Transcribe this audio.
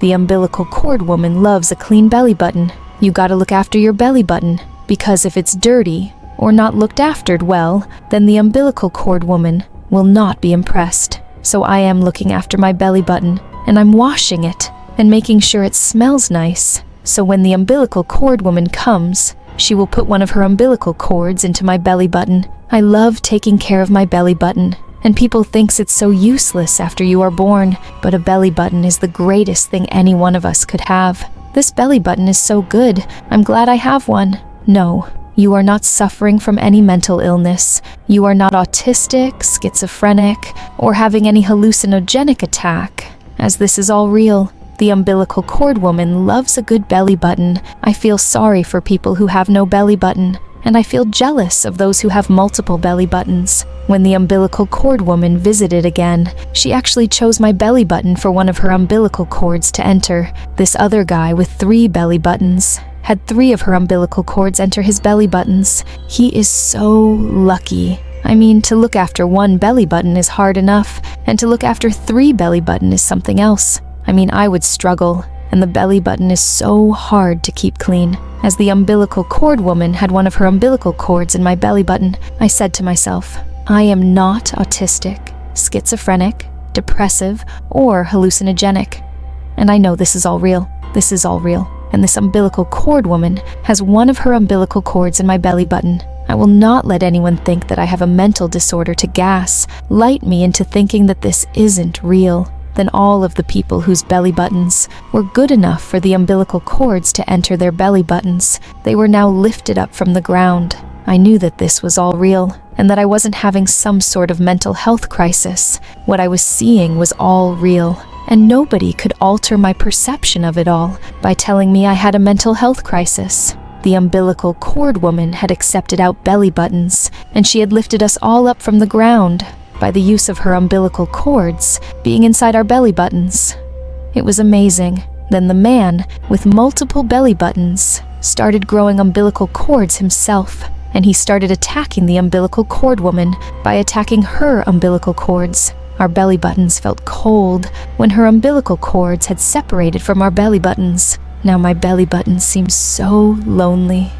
The umbilical cord woman loves a clean belly button. You gotta look after your belly button, because if it's dirty or not looked after well, then the umbilical cord woman will not be impressed. So I am looking after my belly button, and I'm washing it and making sure it smells nice. So when the umbilical cord woman comes, she will put one of her umbilical cords into my belly button. I love taking care of my belly button, and people thinks it's so useless after you are born, but a belly button is the greatest thing any one of us could have. This belly button is so good, I'm glad I have one. No, you are not suffering from any mental illness. You are not autistic, schizophrenic, or having any hallucinogenic attack, as this is all real. The umbilical cord woman loves a good belly button. I feel sorry for people who have no belly button, and I feel jealous of those who have multiple belly buttons. When the umbilical cord woman visited again, she actually chose my belly button for one of her umbilical cords to enter. This other guy with 3 belly buttons had 3 of her umbilical cords enter his belly buttons. He is so lucky. I mean, to look after 1 belly button is hard enough, and to look after 3 belly button is something else. I mean, I would struggle, and the belly button is so hard to keep clean. As the umbilical cord woman had one of her umbilical cords in my belly button, I said to myself, I am not autistic, schizophrenic, depressive, or hallucinogenic. And I know this is all real. This is all real. And this umbilical cord woman has one of her umbilical cords in my belly button. I will not let anyone think that I have a mental disorder to light me into thinking that this isn't real. Then all of the people whose belly buttons were good enough for the umbilical cords to enter their belly buttons, they were now lifted up from the ground. I knew that this was all real, and that I wasn't having some sort of mental health crisis. What I was seeing was all real, and nobody could alter my perception of it all by telling me I had a mental health crisis. The umbilical cord woman had accepted out belly buttons, and she had lifted us all up from the ground by the use of her umbilical cords being inside our belly buttons. It was amazing. Then the man with multiple belly buttons started growing umbilical cords himself, and he started attacking the umbilical cord woman by attacking her umbilical cords. Our belly buttons felt cold when her umbilical cords had separated from our belly buttons. Now my belly button seems so lonely.